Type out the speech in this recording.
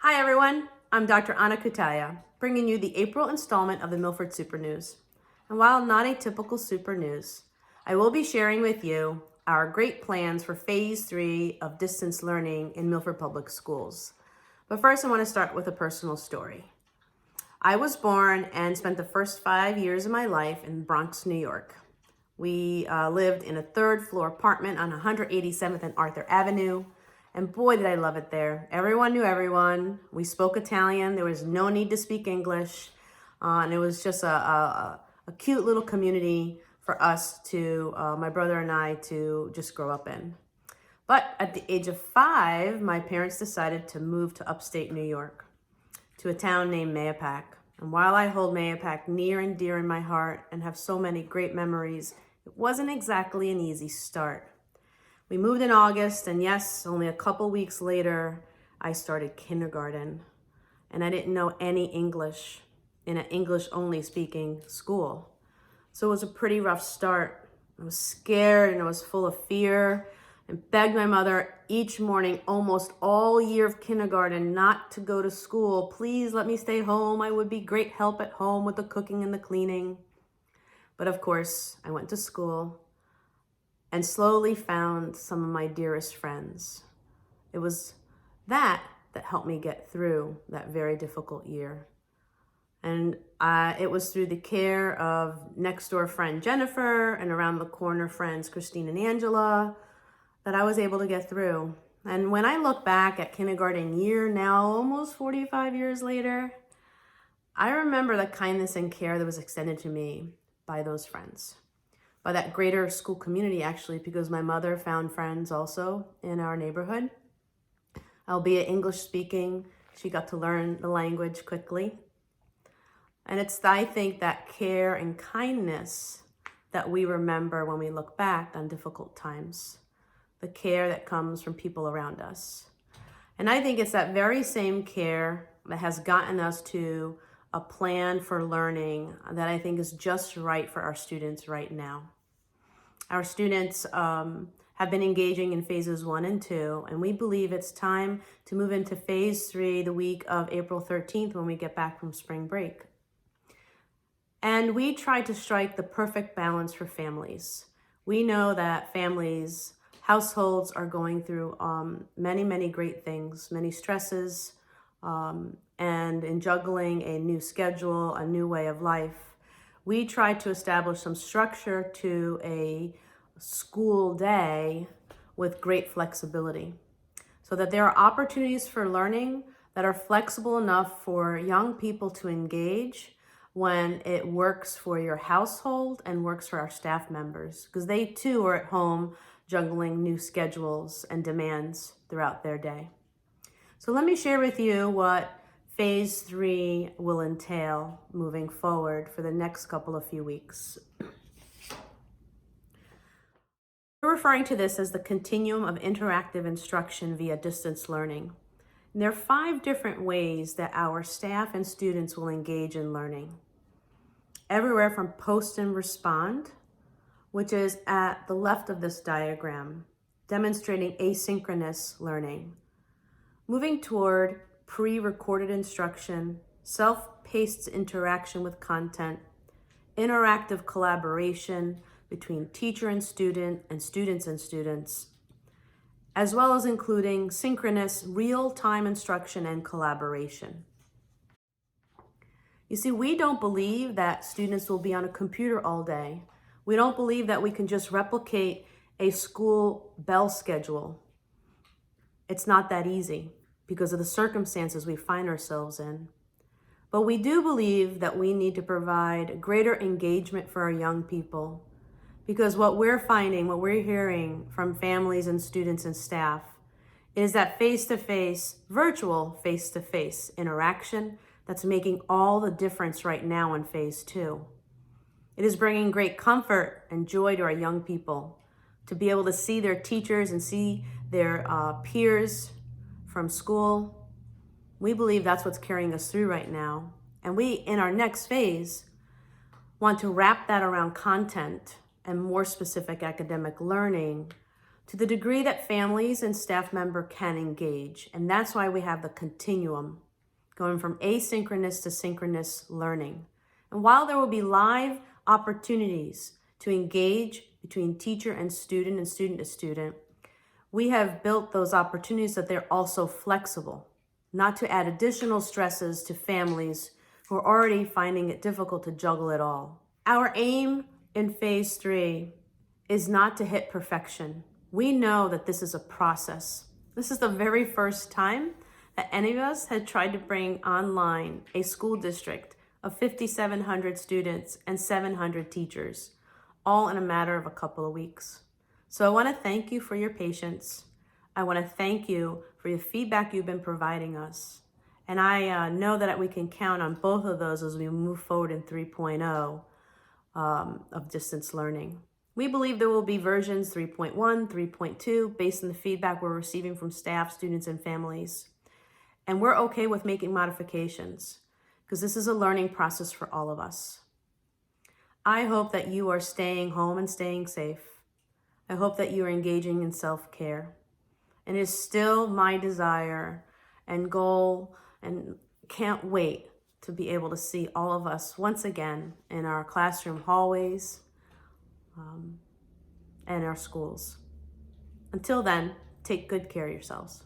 Hi everyone, I'm Dr. Anna Kutaya, bringing you the April installment of the Milford Super News. And while not a typical Super News, I will be sharing with you our great plans for Phase 3 of distance learning in Milford Public Schools. But first I want to start with a personal story. I was born and spent the first 5 years of my life in Bronx, New York. We lived in a third floor apartment on 187th and Arthur Avenue. And boy, did I love it there. Everyone knew everyone. We spoke Italian. There was no need to speak English. And it was just a cute little community for us to, my brother and I, to just grow up in. But at the age of 5, my parents decided to move to upstate New York, to a town named Mahopac. And while I hold Mahopac near and dear in my heart and have so many great memories, it wasn't exactly an easy start. We moved in August, and yes, only a couple weeks later, I started kindergarten. And I didn't know any English in an English-only speaking school. So it was a pretty rough start. I was scared and I was full of fear and begged my mother each morning, almost all year of kindergarten, not to go to school. Please let me stay home. I would be great help at home with the cooking and the cleaning. But of course, I went to school and slowly found some of my dearest friends. It was that helped me get through that very difficult year. And it was through the care of next door friend Jennifer and around the corner friends Christine and Angela that I was able to get through. And when I look back at kindergarten year now, almost 45 years later, I remember the kindness and care that was extended to me by those friends, by that greater school community actually, because my mother found friends also in our neighborhood. Albeit English speaking, she got to learn the language quickly. And it's, I think, that care and kindness that we remember when we look back on difficult times, the care that comes from people around us. And I think it's that very same care that has gotten us to a plan for learning that I think is just right for our students right now. Our students have been engaging in phases 1 and 2, and we believe it's time to move into phase 3 the week of April 13th when we get back from spring break. And we try to strike the perfect balance for families. We know that families, households are going through many, many great things, many stresses, and in juggling a new schedule, a new way of life. We try to establish some structure to a school day with great flexibility so that there are opportunities for learning that are flexible enough for young people to engage when it works for your household and works for our staff members, because they too are at home juggling new schedules and demands throughout their day. So let me share with you what phase 3 will entail moving forward for the next couple of few weeks. We're referring to this as the continuum of interactive instruction via distance learning. And there are 5 different ways that our staff and students will engage in learning. Everywhere from post and respond, which is at the left of this diagram, demonstrating asynchronous learning. Moving toward pre-recorded instruction, self-paced interaction with content, interactive collaboration between teacher and students and students, as well as including synchronous real-time instruction and collaboration. You see, we don't believe that students will be on a computer all day. We don't believe that we can just replicate a school bell schedule. It's not that easy because of the circumstances we find ourselves in. But we do believe that we need to provide greater engagement for our young people, because what we're finding, what we're hearing from families and students and staff is that face-to-face, virtual face-to-face interaction that's making all the difference right now in phase 2. It is bringing great comfort and joy to our young people to be able to see their teachers and see their peers from school. We believe that's what's carrying us through right now. And we, in our next phase, want to wrap that around content and more specific academic learning to the degree that families and staff member can engage. And that's why we have the continuum going from asynchronous to synchronous learning. And while there will be live opportunities to engage between teacher and student to student, we have built those opportunities that they're also flexible, not to add additional stresses to families who are already finding it difficult to juggle it all. Our aim in phase 3 is not to hit perfection. We know that this is a process. This is the very first time that any of us had tried to bring online a school district of 5,700 students and 700 teachers, all in a matter of a couple of weeks. So I want to thank you for your patience. I want to thank you for your feedback you've been providing us. And I know that we can count on both of those as we move forward in 3.0 of distance learning. We believe there will be versions 3.1, 3.2, based on the feedback we're receiving from staff, students, and families. And we're okay with making modifications because this is a learning process for all of us. I hope that you are staying home and staying safe. I hope that you are engaging in self-care. And it is still my desire and goal, and can't wait to be able to see all of us once again in our classroom hallways and our schools. Until then, take good care of yourselves.